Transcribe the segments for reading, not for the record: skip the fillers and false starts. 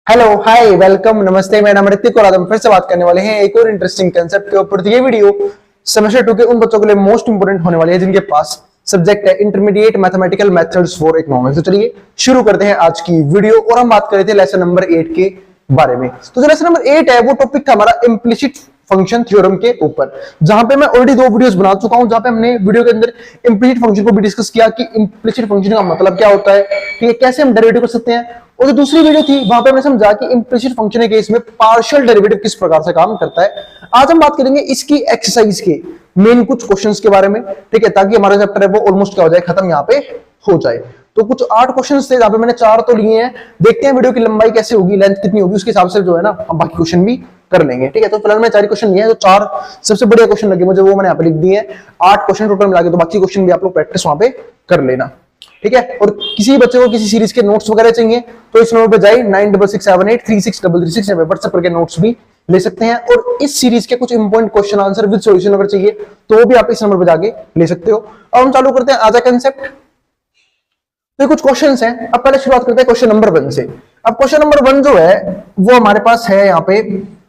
Hello hi welcome नमस्ते। मेरा नाम ऋतिक और आज हम फिर से बात करने वाले हैं एक और इंटरेस्टिंग कंसेप्ट के ऊपर। तो ये वीडियो सेमेस्टर 2 के उन बच्चों के लिए मोस्ट इंपोर्टेंट होने वाली है जिनके पास सब्जेक्ट है intermediate mathematical methods for economics. तो चलिए शुरू करते हैं आज की वीडियो। और हम बात कर रहे थे लेसन नंबर 8 के बारे में। तो जो लेसन नंबर 8 है वो टॉपिक था हमारा इम्प्लिसिट फंक्शन थ्योरम के ऊपर, जहां पे मैं ऑलरेडी 2 वीडियोस बना चुका हूं, जहां पे हमने वीडियो के अंदर इम्प्लिसिट फंक्शन को भी डिस्कस किया कि इम्प्लिसिट फंक्शन का मतलब क्या होता है, ठीक है, कैसे हम डेरिवेटिव कर सकते हैं। और जो दूसरी वीडियो थी वहां पे हमने समझा कि इम्प्लिसिट फंक्शन के केस में पार्शियल डेरिवेटिव किस प्रकार से काम करता है। आज हम बात करेंगे इसकी एक्सरसाइज के मेन कुछ क्वेश्चंस के बारे में, ठीक है, ताकि हमारा चैप्टर है वो ऑलमोस्ट क्या हो जाए, खत्म यहाँ पे हो जाए। तो कुछ 8 क्वेश्चंस थे, जहां पे मैंने 4 तो लिए हैं। देखते हैं वीडियो की लंबाई कैसे होगी, लेंथ कितनी होगी, उसके हिसाब से जो है ना हम बाकी क्वेश्चन भी कर लेंगे, ठीक है। तो फिलहाल मैं 4 क्वेश्चन लिए हैं, तो 4 सबसे बढ़िया क्वेश्चन लगे मुझे, वो मैंने यहाँ पे लिख दिए हैं। 8 क्वेश्चन टोटल मिला के, तो बाकी क्वेश्चन भी आप लोग प्रैक्टिस वहां पे कर लेना, ठीक है। और किसी बच्चे को किसी सीरीज के नोट्स वगैरह चाहिए तो इस नंबर पे जाइए 9667836336 व्हाट्सएप करके नोट्स भी ले सकते हैं। और इस सीरीज के कुछ important question answer with solution अगर चाहिए तो वो भी आप इस नंबर पे जाके ले सकते हो। अब हम चालू करते हैं आज का कंसेप्ट। तो कुछ क्वेश्चंस हैं। अब पहले शुरुआत करते हैं क्वेश्चन नंबर 1 से। अब क्वेश्चन नंबर 1 जो है वो हमारे पास है यहाँ पे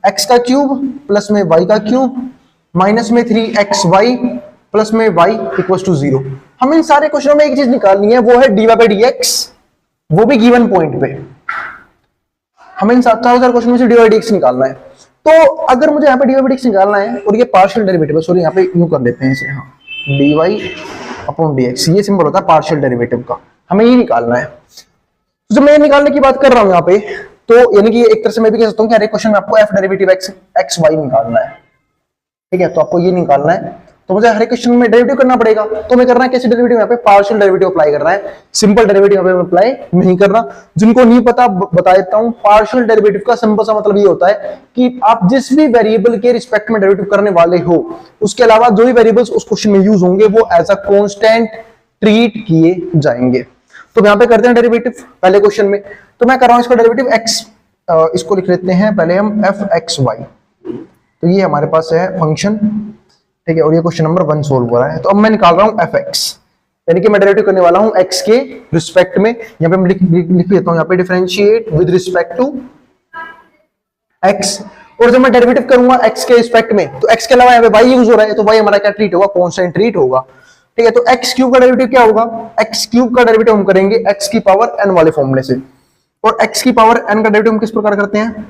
x का क्यूब प्लस में y का क्यूब माइनस में 3xy प्लस में y इक्वल टू 0। हम इन सारे क्वेश्चनों में एक चीज निकालनी है, वो है dy बाई dx, वो भी गिवन पॉइंट पे। हमें इन 7,000 क्वेश्चन में से dy बाई dx निकालना है। तो अगर मुझे यहाँ पे dy बाई dx निकालना है और ये पार्शियल डेरिवेटिव है, सॉरी यहाँ पे यूं कर लेते हैं इसे, हाँ, dy अपॉन dx, ये सिंबल होता है पार्शियल डेरिवेटिव का, हमें ये निकालना है। तो जब मैं निकालने की बात कर रहा हूं यहाँ पे, तो यानी कि एक तरह से मैं भी कह सकता हूँ कि हर एक क्वेश्चन में आपको f डेरिवेटिव x y निकालना है, ठीक है। तो आपको ये निकालना है, तो मुझे हर एक क्वेश्चन में डेरिवेटिव करना पड़ेगा। तो मैं करना है कैसे डेरिवेटिव, यहाँ पे पार्शियल डेरिवेटिव अप्लाई कर रहा है, सिंपल डेरिवेटिव यहाँ पे अप्लाई नहीं कर रहा। जिनको नहीं पता बता देता हूँ, पार्शियल डेरिवेटिव का सिंपल सा मतलब ये होता है कि आप जिस भी वेरिएबल के रिस्पेक्ट में डेरिवेटिव करने वाले हो, उसके अलावा जो भी वेरिएबल्स उस क्वेश्चन में यूज होंगे वो एज अ कांस्टेंट ट्रीट किए जाएंगे। तो यहाँ पे करते हैं डेरिवेटिव पहले क्वेश्चन में। तो मैं कर रहा हूँ इसका डेरिवेटिव x, इसको लिख लेते हैं पहले हम f(x,y). तो ये हमारे पास है फंक्शन, ठीक है, और ये क्वेश्चन नंबर 1 सोल्व हो रहा है। तो अब मैं निकाल रहा हूँ f(x), यानी कि मैं डेरिवेटिव करने वाला हूँ x के रिस्पेक्ट में। यहाँ पे मैं लिख देता हूँ यहाँ पे differentiate with respect to x। और जब मैं डेरिवेटिव करूंगा x के रिस्पेक्ट में, तो x के अलावा यहाँ पे y यूज हो रहा है, तो y हमारा क्या ट्रीट होगा, कांस्टेंट ट्रीट होगा, ठीक है। तो x क्यूब का डेरिवेटिव क्या होगा, x क्यूब का डेरिवेटिव हम करेंगे x की पावर n वाले फॉर्मूले से। और x की पावर n का डेरिवेटिव हम किस प्रकार करते हैं,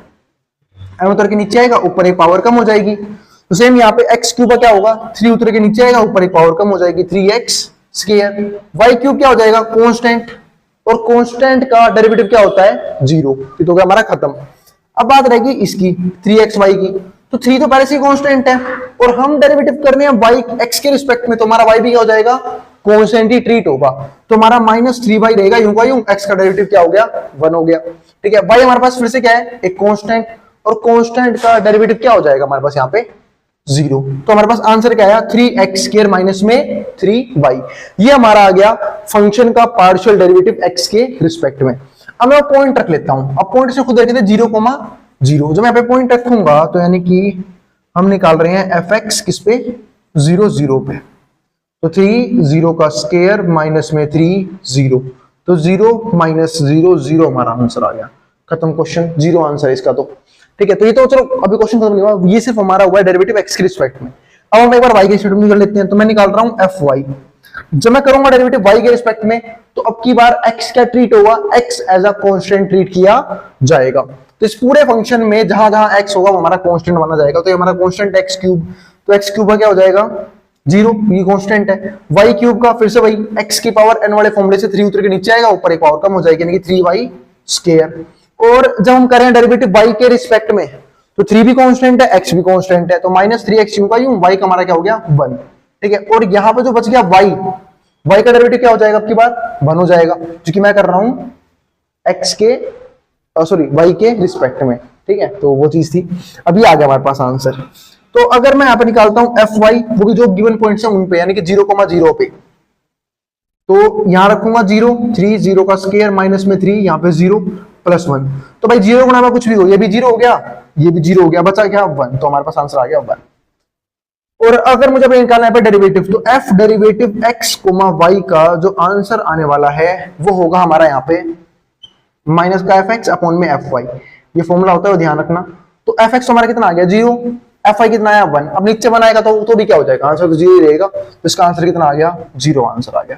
n उतर के नीचे आएगा, ऊपर एक पावर कम हो जाएगी। तो सेम यहाँ पे x क्यूब का क्या होगा, 3 उतर के नीचे आएगा, ऊपर एक पावर कम हो जाएगी, 3x स्क्वायर। y क्यूब क्या हो जाएगा, कांस्टेंट, और कांस्टेंट का डेरिवेटिव क्या होता है, 0। तो गया हमारा खत्म। अब बात रहेगी इसकी 3xy की। तो 3 तो पहले से ही कांस्टेंट है, और हम डेरिवेटिव करने हैं y x के रिस्पेक्ट में, तो हमारा y भी क्या हो जाएगा, कांस्टेंट ही ट्रीट होगा। तो हमारा -3y रहेगा, यूं का यूं, x का डेरिवेटिव क्या हो गया, 1 हो गया, ठीक है। y हमारे पास फिर से क्या है, एक कांस्टेंट, और कांस्टेंट का डेरिवेटिव क्या हो जाएगा हमारे पास यहाँ पे, 0। तो हमारे पास आंसर क्या आया, 3x स्क्वायर माइनस में 3y। ये हमारा आ गया फंक्शन का पार्शियल डेरिवेटिव x के रिस्पेक्ट में। अब मैं पॉइंट रख लेता हूं। अब पॉइंट से खुद रखे थे 0,0। जब मैं पे पॉइंट रखूंगा तो यानी कि हम निकाल रहे हैं fx किस पे, 0 0 पे। तो 3 0 का स्क्वायर माइनस में 3 0, तो 0 माइनस 0 0 हमारा आंसर आ गया, खत्म क्वेश्चन, 0 आंसर इसका। तो ठीक है, तो ये तो चलो अभी क्वेश्चन खत्म नहीं हुआ, ये सिर्फ हमारा हुआ है डेरिवेटिव x के रिस्पेक्ट में। अब हम एक बार y के रिस्पेक्ट में कर लेते हैं। तो मैं निकाल रहा हूं fy। जब मैं करूंगा डेरिवेटिव y के रिस्पेक्ट में, तो अब की बार x क्या ट्रीट होगा, x as a constant treat किया जाएगा। तो इस पूरे फंक्शन में जहां जहां x होगा वो हमारा कांस्टेंट माना जाएगा। तो ये हमारा कांस्टेंट x क्यूब, तो x क्यूब का क्या हो जाएगा, 0, ये कांस्टेंट है। y क्यूब का फिर से वही x की पावर n वाले फॉर्मूले से 3 उतर के नीचे आएगा, ऊपर एक पावर कम हो जाएगी, यानी कि 3y स्क्वायर। और जब हम करें डेरिवेटिव y के रिस्पेक्ट में, तो 3 भी कांस्टेंट है, x भी कांस्टेंट है, तो -3x यूं का यूं, y का हमारा क्या हो गया, 1, ठीक है। और यहां पे जो बच गया y का डेरिवेटिव क्या हो जाएगा, अब की बार 1 हो जाएगा, जो कि मैं कर रहा हूं x के y के रिस्पेक्ट में, ठीक है। तो वो चीज थी। अभी आ गया हमारे पास आंसर। तो अगर मैं यहां पे निकालता हूं fy, वो भी जो गिवन पॉइंट्स हैं उन पे, यानी कि 0,0 पे, तो यहां रखूंगा 0, 3 0 का स्क्वायर माइनस में 3, यहां पे 0 प्लस 1। तो भाई 0 गुणा में कुछ भी हो, ये भी 0 हो गया, ये भी 0 हो गया, बचा क्या 1। तो हमारे पास आंसर आ गया 1। और अगर मुझे निकालना है डेरिवेटिव, तो f डेरिवेटिव x, y का जो आंसर आने वाला है वो होगा हमारा यहाँ पे माइनस का fx अपॉन में fy। ये फॉर्मूला होता है वो ध्यान रखना। तो एफ एक्स हमारा कितना आ गया 0, एफ आई कितना आया 1। अब नीचे 1 आएगा तो भी क्या हो जाएगा, आंसर तो 0 ही रहेगा। तो इसका आंसर कितना आ गया 0 आंसर आ गया,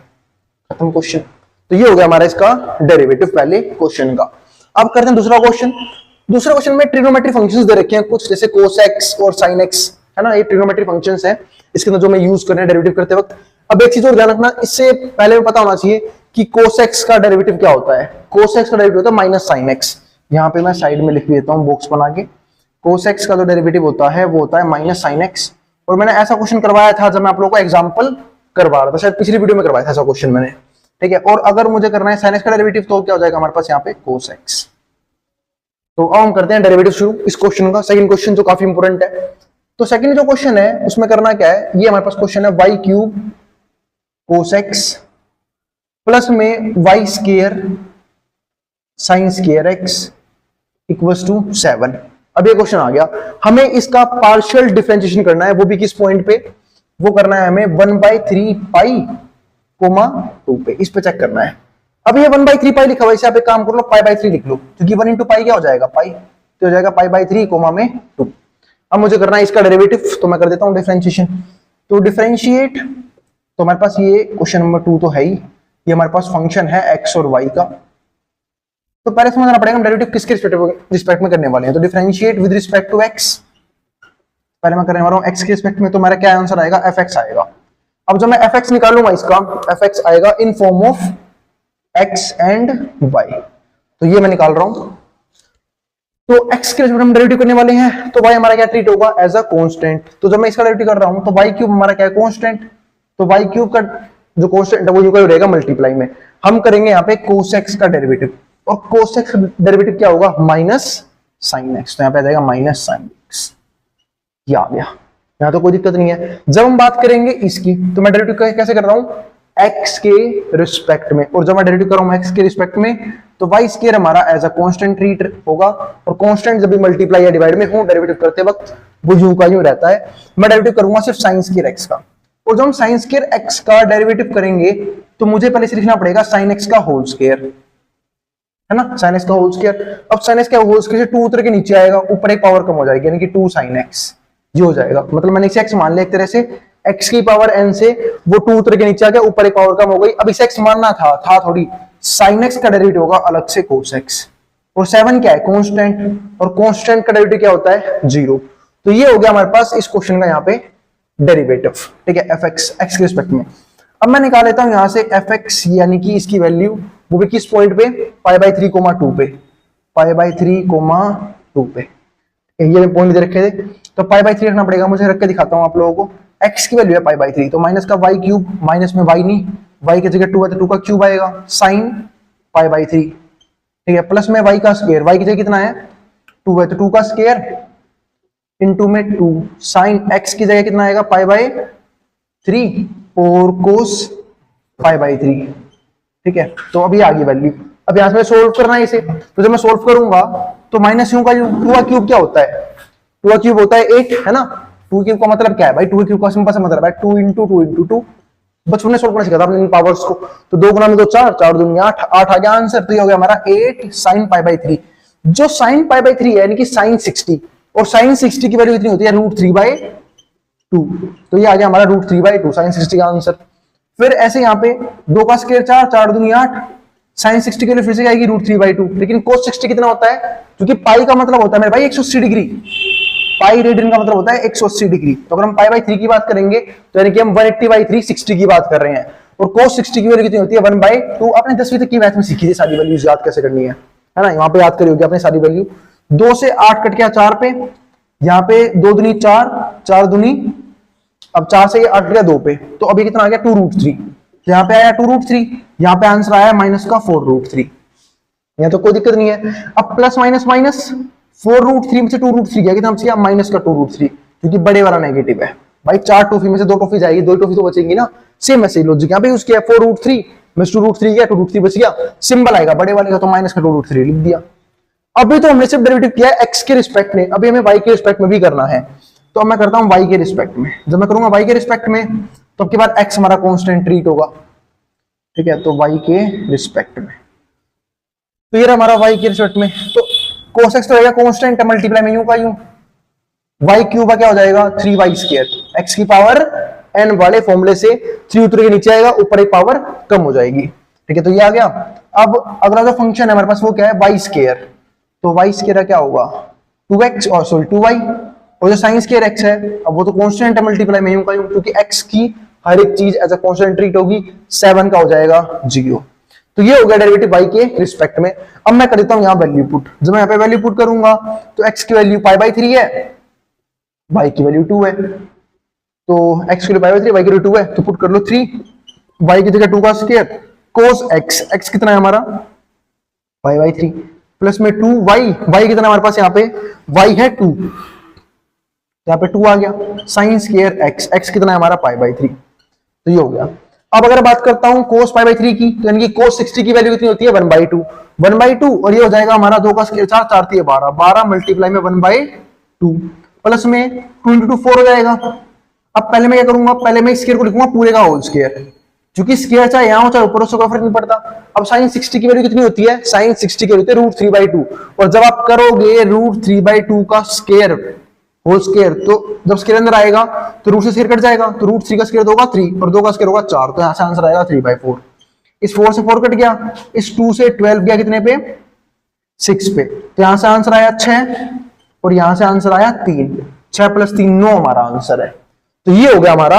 खत्म क्वेश्चन। तो ये हो गया हमारा इसका डेरिवेटिव पहले क्वेश्चन का। अब करते हैं दूसरा क्वेश्चन। दूसरा क्वेश्चन में ट्रिग्नोमेट्री फंक्शंस दे रखे हैं कुछ, जैसे cos x और sin x, है ना, ये ट्रिग्नोमेट्री फंक्शंस हैं इसके अंदर जो मैं यूज कर रहे हैं डेरिवेटिव करते वक्त। अब एक चीज और ध्यान रखना, इससे पहले में पता होना चाहिए कि cos x का डेरिवेटिव क्या होता है। cos x का डेरिवेटिव होता है माइनस sin x। यहाँ पे मैं साइड में लिख देता हूँ बॉक्स बना के। cos x का जो डेरिवेटिव होता है वो होता है माइनस sin x। और मैंने ऐसा क्वेश्चन करवाया था जब मैं आप लोगों को एग्जाम्पल करवा रहा था, शायद पिछली वीडियो में करवाया था ऐसा क्वेश्चन मैंने, ठीक है। और अगर मुझे करना है sin x का डेरिवेटिव तो क्या हो जाएगा हमारे पास यहाँ पे cos x। तो अब हम करते हैं डेरिवेटिव शुरू इस क्वेश्चन का। सेकंड क्वेश्चन जो काफी इंपॉर्टेंट है। तो सेकंड जो क्वेश्चन है उसमें करना क्या है, ये हमारे पास क्वेश्चन है y cube cos x plus में y square sin square x equals to 7। अब ये क्वेश्चन आ गया, हमें इसका पार्शियल डिफरेंशिएशन करना है, वो भी किस पॉइंट पे, वो करना है हमें 1/3 पाई कोमा 2 पे, इस पे चेक करना है। अब ये 1/3 पाई लिखा हुआ है, इसे आप एक काम कर लो पाई/3 लिख लो, क्योंकि 1 इंटू पाई क्या हो जाएगा पाई, तो हो जाएगा पाई/3 कोमा में 2। अब मुझे करना है इसका डेरिवेटिव, तो मैं कर देता हूं डिफरेंशिएशन। तो डिफरेंशिएट, तो हमारे पास ये क्वेश्चन नंबर 2 तो है ही, ये हमारे पास फंक्शन है x और y का। तो पहले समझना पड़ेगा हम डेरिवेटिव किसके रिस्पेक्ट में करने वाले हैं। तो differentiate with respect to x, पहले मैं करने वाला हूं x के रिस्पेक्ट में, तो मेरा क्या आंसर आएगा fx आएगा। अब जब मैं fx निकालूंगा इसका, fx आएगा in form of x and y, तो ये मैं निकाल रहा हूं। तो x के रिस्पेक्ट में डेरिवेटिव करने वाले हैं, तो y हमारा क्या ट्रीट होगा एज अ कांस्टेंट। तो जब मैं इसका डेरिवेटिव कर रहा हूं तो y क्यूब हमारा क्या है कांस्टेंट, तो y क्यूब का जो कांस्टेंट है वो यूं रहेगा मल्टीप्लाई में। हम करेंगे यहाँ पे cos x का डेरिवेटिव, और cos x का डेरिवेटिव क्या होगा माइनस sin x, तो यहाँ पे आ जाएगा माइनस sin x। ये आ गया, यहाँ तो कोई दिक्कत नहीं है। जब हम बात करेंगे इसकी, तो मैं डेरिवेटिव कैसे कर रहा हूं x के रिस्पेक्ट में, और जब मैं डेरिवेटिव कर रहा हूं x के रिस्पेक्ट में तो y स्क्वायर हमारा एज अ कांस्टेंट ट्रीट होगा, और कांस्टेंट जब भी मल्टीप्लाई या डिवाइड में हो डेरिवेटिव करते वक्त वो यूं का यूं रहता है। मैं डेरिवेटिव करूंगा सिर्फ sin स्क्वायर x का, और जब हम sin स्क्वायर x का डेरिवेटिव करेंगे तो मुझे पहले से लिखना पड़ेगा sin x का होल स्क्वायर, है ना, sin x का होल स्क्वायर। अब sin x का होल स्क्वायर से 2 उतर के नीचे आएगा, ऊपर एक पावर कम हो जाएगी, यानी कि 2 sin x, ये हो जाएगा। मतलब मैंने इसे x मान लिया एक तरह से, x की पावर n से वो 2 उतर के नीचे आ गया, ऊपर एक पावर कम हो गई। अब इसे x मानना था थोड़ी, sin x का डेरिवेटिव होगा अलग से cos x, और 7 क्या है कांस्टेंट, और कांस्टेंट का डेरिवेटिव क्या होता है 0। तो ये हो गया हमारे पास इस क्वेश्चन का यहाँ पे डेरिवेटिव, ठीक है, fx x के रिस्पेक्ट में। अब मैं निकाल लेता हूं यहां से fx, यानी कि इसकी वैल्यू वो भी किस पॉइंट पे पाई/3 कोमा 2 पे, पाई/3 कोमा 2 पे, ये पॉइंट दे रखे थे, तो पाई/3 रखना पड़ेगा मुझे, रख के दिखाता हूं आप लोगों को। x की वैल्यू है पाई/3, तो माइनस का y क्यूब, माइनस में y नहीं, y की जगह 2 है तो 2 का क्यूब आएगा, साइन पाई/3, ठीक है, प्लस में y का स्क्वायर, y की जगह कितना है 2 है तो 2 का स्क्वायर इनटू में 2, साइन x की जगह कितना आएगा पाई/3 और कोस पाई/3, ठीक है। तो अभी आ गई वैल्यू, अब यहां से सोल्व करना है इसे, तो जब मैं सोल्व करूंगा तो माइनस यू का 2 का क्यूब क्या होता है, 2 का क्यूब होता है 8, है ना। 2 क्यूब का मतलब क्या है भाई, 2 क्यूब का सिंपल सा मतलब है 2 इंटू 2 इंटू 2, बचपन में सोल्व करना सिखाया था अपने इन पावर्स को। तो 2 गुना में 2 4, 4 दूनी 8, 8 आ गया आंसर। तो ये हो गया हमारा 8 sin पाई/3। जो sin पाई/3 है यानी कि sin 60, और sin 60 की वैल्यू कितनी होती है √3/2, तो ये आ गया हमारा √3/2 sin 60 का आंसर। फिर ऐसे यहाँ पे 2 का स्क्वायर 4, 4 दूनी 8, sin 60 के लिए फिर से आएगी √3/2, लेकिन cos 60 कितना होता है, क्योंकि पाई का मतलब होता है मेरे भाई 180 डिग्री, पाई रेडियन का मतलब होता है 180 डिग्री। तो अगर हम पाई/3 की बात करेंगे तो यानी कि हम 180/3 60 की बात कर रहे हैं, और cos 60 की वैल्यू कितनी होती है 1/2। आपने 10वीं तक की मैथ में सीखी थी सारी वैल्यूज याद कैसे करनी है ना, यहाँ पे याद करी होगी आपने सारी वैल्यू। 2 से 8 कट गया 4 पे, यहाँ पे 2 दूनी 4, 4 दूनी, अब 4 से 8 गया 2 पे, तो अभी कितना आ गया 2√3, यहाँ पे आया 2√3, यहाँ पे आंसर आया माइनस का 4√3, यहाँ तो कोई दिक्कत नहीं है। अब प्लस माइनस माइनस, 4√3 में से 2√3 गया, कितना बचा माइनस का 2√3, क्योंकि बड़े वाला नेगेटिव है भाई। 4 टॉफी में से 2 टॉफी जाएगी, 2 टॉफी तो बचेंगी ना, सेम ऐसे लॉजिक यहाँ पे यूज किया। 4√3 में 2√3 गया, 2√3 बच गया, सिंबल आएगा बड़े वाले का, तो माइनस का 2√3 लिख दिया। अभी तो हमने सिर्फ डेरिवेटिव किया है x के रिस्पेक्ट में, अभी हमें y के रिस्पेक्ट में भी करना है। तो अब मैं करता हूं y के रिस्पेक्ट में। जब मैं करूंगा y के रिस्पेक्ट में तो अब के बाद x हमारा कांस्टेंट ट्रीट होगा, ठीक है। तो y के रिस्पेक्ट में, तो ये हमारा y के रिस्पेक्ट में, तो cos x तो रहेगा कांस्टेंट मल्टीप्लाई में यूं का यूं, y क्यूब क्या हो जाएगा 3y स्क्वायर, x की पावर n वाले फॉर्मूले से 3 उतर के नीचे आएगा, ऊपर एक पावर कम हो जाएगी। ठीक है, तो ये आ गया। अब अगला जो फंक्शन है हमारे पास वो क्या है y स्क्वायर, तो y स्क्वायर क्या होगा 2x और सॉरी 2y, और जो साइन स्क्वायर x है अब वो तो कांस्टेंट है मल्टीप्लाई में यूं का यूं, क्योंकि x की हर एक चीज एज अ कांस्टेंट ट्रीट होगी, 7 का हो जाएगा 0। तो ये हो गया डेरिवेटिव y के रिस्पेक्ट में। अब मैं कर देता हूं यहां वैल्यू पुट, जब मैं यहां पे वैल्यू पुट करूंगा तो x की वैल्यू π/3 है, y की वैल्यू 2 है, तो x की वैल्यू π/3 y की वैल्यू 2 है, तो पुट कर लो 3, y की जगह 2 का स्क्वायर cos x, x कितना है हमारा π/3 प्लस में 2y, y कितना हमारे पास यहाँ पे y है 2, यहाँ पे 2 आ गया, साइन स्क्वायर x, x कितना है हमारा π/3, तो ये हो गया। अब अगर बात करता हूं cos π/3 की, तो यानी कि cos 60 की वैल्यू कितनी होती है 1/2, 1/2, और ये हो जाएगा हमारा 2 का स्क्वायर 4, 4 3 12, 12 मल्टीप्लाई में 1/2 प्लस में 2 × 2 4 हो जाएगा। अब पहले मैं क्या करूंगा, पहले मैं स्क्वायर को लिखूंगा पूरे का होल स्क्वायर, क्योंकि स्क्वायर चाहे यहां हो चाहे ऊपर हो उसका फर्क नहीं पड़ता। अब sin 60 की वैल्यू कितनी होती है, sin 60 की वैल्यू होती है √3/2, और जब आप करोगे √3/2 का स्क्वायर होल स्क्वायर, तो जब स्क्वायर अंदर आएगा तो रूट से स्क्वायर कट जाएगा, तो √3 का स्क्वायर होगा 3 और 2 का स्क्वायर होगा 4, तो यहां से आंसर आएगा 3/4। इस 4 से 4 कट गया, इस 2 से 12 गया कितने पे 6 पे, तो यहां से आंसर आया 6 और यहां से आंसर आया 3, 6 + 3 9 हमारा आंसर है। तो ये हो गया हमारा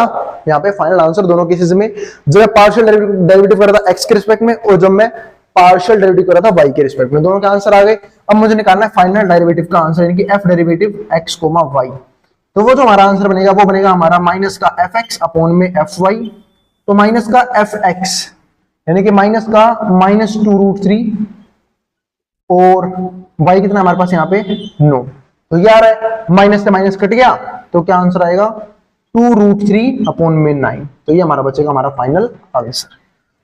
यहाँ पे फाइनल आंसर दोनों केसेस में, जब मैं पार्शियल डेरिवेटिव कर रहा था x के रिस्पेक्ट में और जब मैं पार्शियल डेरिवेटिव कर रहा था y के रिस्पेक्ट में, दोनों के आंसर आ गए। अब मुझे निकालना है फाइनल डेरिवेटिव का आंसर, यानी कि f डेरिवेटिव x, y। तो वो जो हमारा आंसर बनेगा वो बनेगा हमारा माइनस का fx अपॉन में fy, तो माइनस का fx यानी कि माइनस का -2√3 और y कितना हमारे पास यहाँ पे 9, तो ये आ रहा है, माइनस से माइनस कट गया, तो क्या आंसर आएगा 2√3 अपॉन में 9, तो ये हमारा बचेगा हमारा फाइनल आंसर।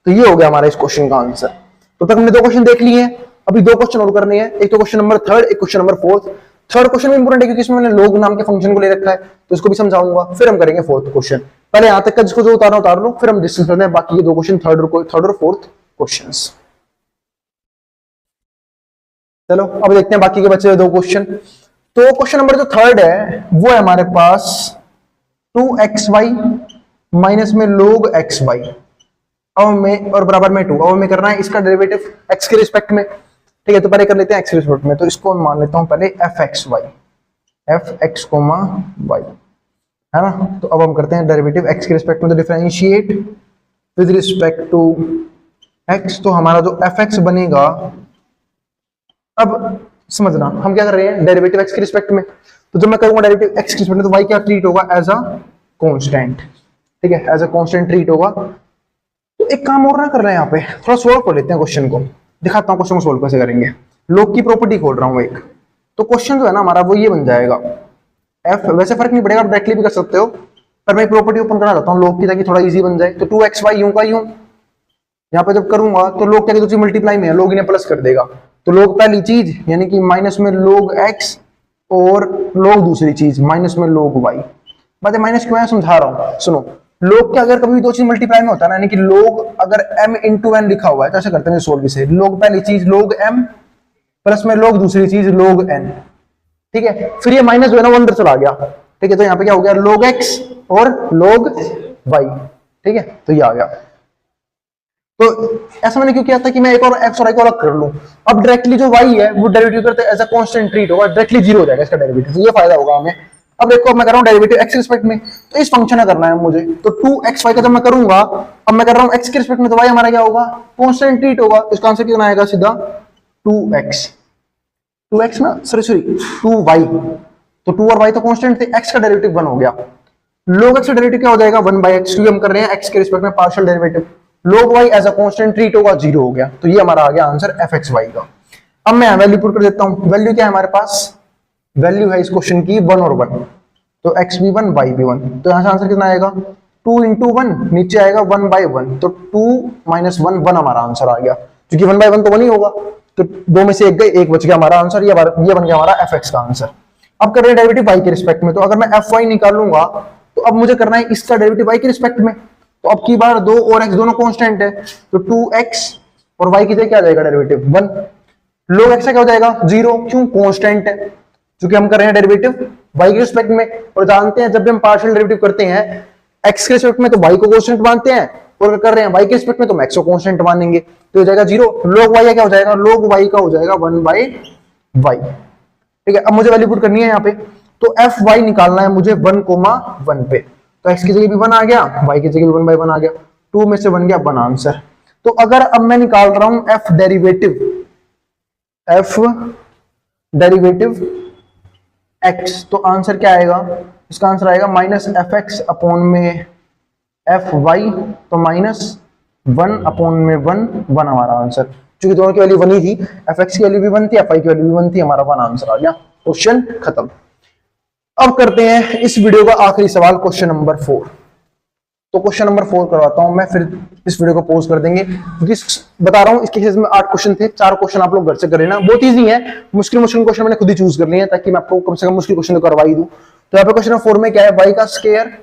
तो ये हो गया हमारा इस क्वेश्चन का आंसर। तो तक हमने 2 क्वेश्चन देख लिए हैं, अभी 2 क्वेश्चन और करने हैं, एक तो क्वेश्चन नंबर 3, एक क्वेश्चन नंबर 4। थर्ड क्वेश्चन भी इंपॉर्टेंट है क्योंकि इसमें मैंने लोग नाम के फंक्शन को ले रखा है, तो इसको भी समझाऊंगा, फिर हम करेंगे 4th क्वेश्चन। पहले यहां तक का जिसको जो उतारना उतार लो, फिर हम डिस्कस करते हैं बाकी ये 2 क्वेश्चन, थर्ड और 4th क्वेश्चंस। चलो अब देखते हैं बाकी के बचे हुए 2 क्वेश्चन। तो क्वेश्चन नंबर जो 3 है वो है हमारे पास 2xy माइनस में log xy अब में और बराबर में 2, अब में करना है इसका डेरिवेटिव x के रिस्पेक्ट में। ठीक है, तो पहले कर लेते हैं x के रिस्पेक्ट में, तो इसको मान लेता हूं पहले fxy y है ना। तो अब हम करते हैं डेरिवेटिव x के रिस्पेक्ट में, तो differentiate with respect to x, तो हमारा जो fx बनेगा, अब समझना हम क्या कर रहे हैं डेरिवेटिव x के रिस्पेक्ट में, तो जब मैं करूंगा डेरिवेटिव x के रिस्पेक्ट में तो y क्या ट्रीट होगा एज अ कांस्टेंट। ठीक है, एज अ कांस्टेंट ट्रीट होगा। तो एक काम और ना कर रहे हैं, यहाँ पे थोड़ा सोल्व कर लेते हैं क्वेश्चन को, दिखाता हूँ क्वेश्चन को सोल्व कैसे करेंगे। लोग की प्रॉपर्टी खोल रहा हूँ एक, तो क्वेश्चन जो है ना हमारा वो ये बन जाएगा f, वैसे फर्क नहीं पड़ेगा, आप डायरेक्टली भी कर सकते हो, पर मैं प्रॉपर्टी ओपन करना चाहता हूँ लोग की, ताकि थोड़ा इजी बन जाए। तो 2xy यूं का यूं, यहाँ पे जब करूंगा तो लोग क्या चीज मल्टीप्लाई में है, लोग इन्हें प्लस कर देगा, तो लोग पहली चीज यानी कि माइनस में log x और लोग दूसरी चीज माइनस में log y। बात माइनस क्यों है समझा रहा हूँ, सुनो। लोग के अगर कभी 2 चीज मल्टीप्लाई में होता है ना, यानी कि लोग अगर m × n लिखा हुआ है तो ऐसा करते हैं सोल्व से, लोग पहली चीज log m प्लस में लोग दूसरी चीज log n। ठीक है, फिर ये माइनस जो है ना वो अंदर चला गया। ठीक है, तो यहाँ पे क्या हो गया log x और log y। ठीक है, तो ये आ गया। तो ऐसा मैंने क्यों किया था कि मैं एक और x और y को अलग कर लूं। अब डायरेक्टली जो y है वो डेरिवेटिव करते एज अ कांस्टेंट ट्रीट होगा, डायरेक्टली 0 हो जाएगा इसका डेरिवेटिव, तो ये फायदा होगा हमें। अब देखो मैं कर रहा हूं डेरिवेटिव x के रिस्पेक्ट में, तो इस फंक्शन का करना है मुझे, तो 2xy का जब मैं करूंगा, अब मैं कर रहा हूं x के रिस्पेक्ट में, तो y हमारा क्या होगा कांस्टेंट ट्रीट होगा, इसका आंसर कितना आएगा सीधा 2x ना सॉरी 2y, तो 2 और y तो कांस्टेंट थे, x का डेरिवेटिव 1 हो गया। log x का डेरिवेटिव क्या हो जाएगा 1/x, क्योंकि हम कर रहे हैं x के रिस्पेक्ट में partial derivative. log y as a constant treat होगा 0 हो गया, तो ये हमारा आ गया आंसर fxy का। अब मैं वैल्यू पुट कर देता हूं, वैल्यू क्या है हमारे पास, वैल्यू है इस क्वेश्चन की 1 और 1, तो x भी 1 y भी 1, तो यहां से आंसर कितना आएगा 2 × 1, नीचे आएगा 1/1, तो 2 - 1 1 हमारा आंसर आ गया, क्योंकि 1/1 तो 1 ही होगा, तो 2 में से 1 गए, 1 बच गया हमारा आंसर, ये बन गया हमारा fx का आंसर। अब कर रहे हैं डेरिवेटिव y के रिस्पेक्ट में, तो अगर मैं fy निकालूंगा तो अब मुझे करना है इसका डेरिवेटिव y के रिस्पेक्ट में, तो अब की बार 2 और x दोनों कांस्टेंट है, तो 2x और y की जगह क्या आ जाएगा डेरिवेटिव 1, log x का क्या हो जाएगा 0, क्यों कांस्टेंट है, क्योंकि हम कर रहे हैं डेरिवेटिव y के रिस्पेक्ट में, और जानते हैं जब भी हम पार्शियल डेरिवेटिव करते हैं x के रिस्पेक्ट में तो y को कांस्टेंट मानते हैं, और अगर कर रहे हैं y के रिस्पेक्ट में तो x को कांस्टेंट मानेंगे, तो हो जाएगा 0। log y क्या हो जाएगा, log y का हो जाएगा 1/y। ठीक है, अब मुझे वैल्यू पुट करनी है यहाँ पे, तो fy निकालना है मुझे 1,1 पे, तो x की जगह भी 1 आ गया, y की जगह भी 1/1 आ गया, 2 में से बन गया 1 आंसर। तो अगर अब मैं निकाल रहा हूं f डेरिवेटिव x, तो आंसर क्या आएगा, इसका आंसर आएगा -fx अपॉन में fy, तो -1/1 हमारा आंसर, क्योंकि दोनों की वैल्यू 1 ही थी, fx की वैल्यू भी 1 थी, fy की वैल्यू भी 1 थी, हमारा 1 आंसर आ गया, क्वेश्चन खत्म। अब करते हैं इस वीडियो का आखिरी सवाल, क्वेश्चन नंबर 4। तो क्वेश्चन नंबर 4 करवाता हूं मैं, फिर इस वीडियो को पॉज कर देंगे, क्योंकि बता रहा हूं इसके केस में 8 क्वेश्चन थे, 4 क्वेश्चन आप लोग घर से कर लेना, बहुत इजी है, मुश्किल क्वेश्चन मैंने खुद ही चूज कर लिए हैं ताकि मैं आपको कम से कम मुश्किल क्वेश्चन तो करवा ही दूं। तो यहाँ पे क्वेश्चन 4 में क्या है, y का स्क्वायर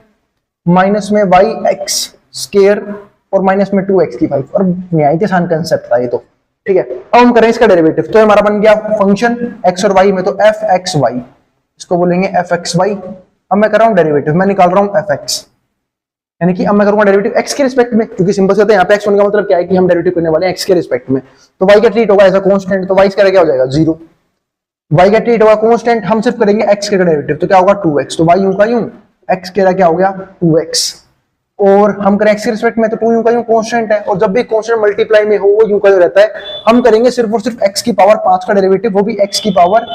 माइनस में yx स्क्वायर और माइनस में 2x5, और निहायत आसान कांसेप्ट था ये तो। ठीक है, अब हम करें इसका डेरिवेटिव, तो हमारा बन गया फंक्शन x और y में, तो fxy, इसको बोलेंगे fxy। अब मैं कर रहा हूं डेरिवेटिव, मैं निकाल रहा हूं fx, यानी कि अब मैं करूंगा डेरिवेटिव x के रिस्पेक्ट में, क्योंकि सिंपल से होता है यहाँ पे x होने का मतलब क्या है कि हम डेरिवेटिव करने वाले हैं x के रिस्पेक्ट में, तो y का ट्रीट होगा एज अ कांस्टेंट, तो y का क्या हो जाएगा 0, y का ट्रीट होगा कांस्टेंट, हम सिर्फ करेंगे x के डेरिवेटिव, तो क्या होगा 2x, तो y यूं का यूं, x के क्या हो गया 2x, और हम करें x के रिस्पेक्ट में तो 2 यूं का यूं कांस्टेंट है, और जब भी कांस्टेंट मल्टीप्लाई में हो वो यूं का जो रहता है, हम करेंगे सिर्फ और सिर्फ x की पावर 5 का डेरिवेटिव, वो भी x की पावर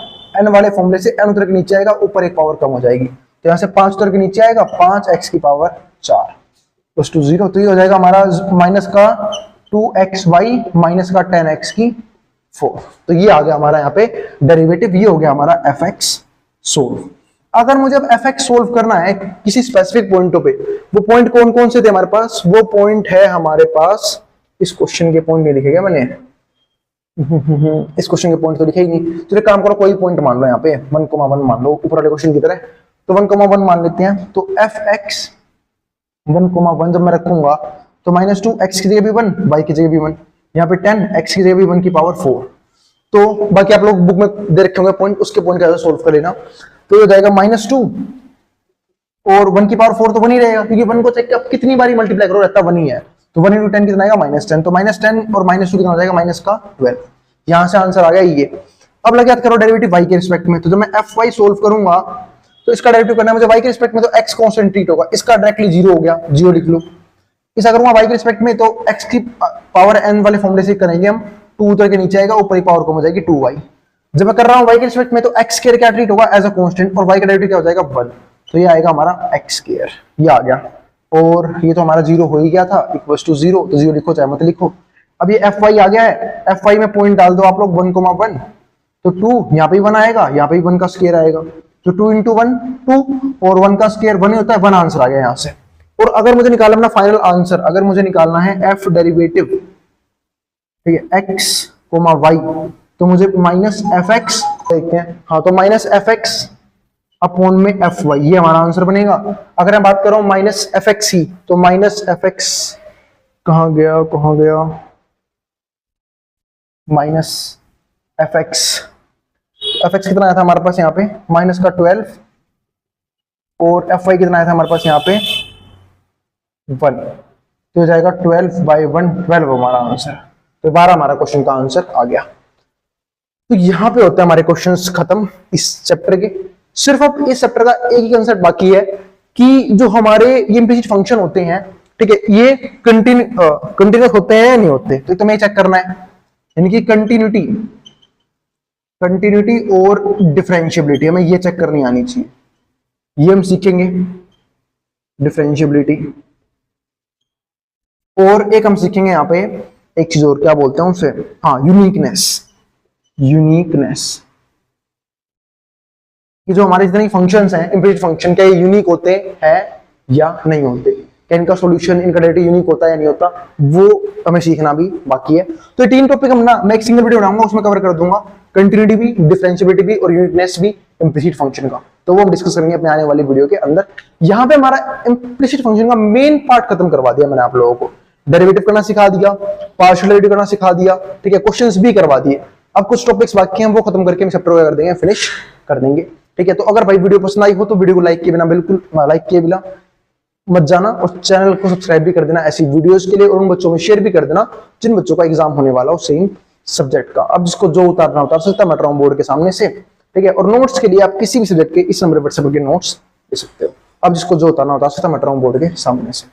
n वाले फॉर्मूले से n उतर के नीचे आएगा, ऊपर एक पावर कम हो जाएगी, तो यहाँ से 5 उतर के नीचे आएगा, 5x की पावर 4 प्लस 0, तो ये हो जाएगा हमारा माइनस का 2xy माइनस का 10x की 4, तो ये आ गया हमारा यहाँ पे डेरिवेटिव, ये हो गया हमारा fx सोल्व। अगर मुझे अब fx सोल्व करना है किसी स्पेसिफिक पॉइंटों पे, वो पॉइंट कौन कौन से थे हमारे पास, वो पॉइंट है हमारे पास, इस क्वेश्चन के पॉइंट नहीं लिखे गए मैंने, इस क्वेश्चन के पॉइंट तो लिखे ही नहीं, तो एक काम करो कोई पॉइंट मान लो यहाँ पे 1,1 मान लो ऊपर वाले क्वेश्चन की तरह, तो 1,1 मान लेते हैं, तो fx 1,1 जब मैं रखूंगा तो -2 x की जगह भी 1, y की जगह भी 1, यहाँ पे 10 x की जगह भी 1 की पावर 4, तो बाकी आप लोग बुक में दे रखे होंगे पॉइंट, उसके पॉइंट का सोल्व कर लेना, तो ये हो जाएगा -2 और 1 की पावर 4 तो 1 ही रहेगा, क्योंकि 1 को चेक आप कितनी बारी मल्टीप्लाई करो रहता 1 ही है, तो 1 × 10 कितना आएगा -10, तो -10 और -2 कितना हो जाएगा -12, यहां से आंसर आ गया ये। अब लगे याद करो डेरिवेटिव y के रिस्पेक्ट में, तो जब मैं fy सोल्व करूंगा तो इसका डेरिवेटिव करना है मुझे y के रिस्पेक्ट में, तो x कांस्टेंट ट्रीट होगा, इसका डायरेक्टली 0 हो गया, 0 लिख लो। इस अगर y के रिस्पेक्ट में, तो x की पावर n वाले फॉर्मूले से करेंगे हम, 2 उतर के नीचे आएगा, ऊपर ही पावर कम हो जाएगी 2y। जब मैं कर रहा हूं y के रिस्पेक्ट में, तो x स्क्वायर क्या ट्रीट होगा एज अ कांस्टेंट, और y का डेरिवेटिव क्या हो जाएगा 1, तो ये आएगा हमारा x स्क्वायर, ये आ गया, और ये तो हमारा 0 हो ही गया था, इक्वल्स टू 0, तो 0 लिखो चाहे मत लिखो। अब ये fy आ गया है, fy में पॉइंट डाल दो आप लोग 1,1, तो 2 यहाँ पे 1 आएगा, यहाँ पे 1 का स्क्वायर आएगा, तो 2 × 1 2, और 1 का स्क्वायर 1 ही होता है, 1 आंसर आ गया यहाँ से। और अगर मुझे निकालना अपना फाइनल आंसर, अगर मुझे निकालना है f डेरिवेटिव, ठीक है x, y, तो मुझे -fx देखते हैं, हाँ तो -fx अपॉन में fy, ये हमारा आंसर बनेगा। अगर मैं बात कर रहा हूं -fx ही, तो -fx कहां गया -fx कितना आया था हमारे पास यहाँ पे -12, और fy कितना आया था हमारे पास यहाँ पे 1, तो हो जाएगा 12/1, 12 हमारा आंसर, तो 12 हमारा क्वेश्चन का आंसर आ गया। तो यहाँ पे होता है हमारे क्वेश्चंस खत्म इस चैप्टर के। सिर्फ अब इस चैप्टर का एक ही कंसेप्ट बाकी है कि जो हमारे ये इम्प्लिसिट फंक्शन होते हैं, ठीक है, ये कंटिन्यूअस होते हैं या नहीं होते, तो तुम्हें चेक करना है, यानी कि कंटिन्यूटी और डिफरेंशिएबिलिटी हमें ये चेक करनी आनी चाहिए, ये हम सीखेंगे डिफरेंशिएबिलिटी, और एक हम सीखेंगे यहाँ पे एक चीज और, क्या बोलते हैं उसे, हाँ यूनिकनेस, कि जो हमारे जितने फंक्शंस हैं इम्प्लिसिट फंक्शन, क्या ये यूनिक होते हैं या नहीं होते, क्या इनका सॉल्यूशन, इनका डेरिवेटिव यूनिक होता है या नहीं होता, वो हमें सीखना भी बाकी है। तो ये 3 टॉपिक हम ना मैं एक सिंगल वीडियो बनाऊंगा, उसमें कवर कर दूंगा, कंटिन्यूटी भी, डिफरेंशिएबिलिटी भी और यूनिकनेस भी इम्प्लिसिट फंक्शन का, तो वो हम डिस्कस करेंगे अपने आने वाली वीडियो के अंदर। यहाँ पे हमारा इम्प्लिसिट फंक्शन का मेन पार्ट खत्म करवा दिया मैंने आप लोगों को, डेरिवेटिव करना सिखा दिया, पार्शियल डेरिवेटिव करना सिखा दिया, ठीक है, क्वेश्चंस भी करवा दिए। अब कुछ टॉपिक्स बाकी हैं वो खत्म करके हम चैप्टर कर देंगे, फिनिश कर देंगे। ठीक है, तो अगर भाई वीडियो पसंद आई हो तो वीडियो को लाइक किए बिना, बिल्कुल लाइक किए बिना मत जाना, और चैनल को सब्सक्राइब भी कर देना ऐसी वीडियोस के लिए, और उन बच्चों में शेयर भी कर देना जिन बच्चों का एग्जाम होने वाला हो सेम सब्जेक्ट का। अब जिसको जो उतारना उतार सकता है, मैं रहा हूं बोर्ड के सामने से। ठीक है, और नोट्स के लिए आप किसी भी सब्जेक्ट के इस नंबर पर व्हाट्सएप के नोट्स दे सकते हो। अब जिसको जो उतारना उतार सकता है, मैं रहा हूं बोर्ड के सामने से।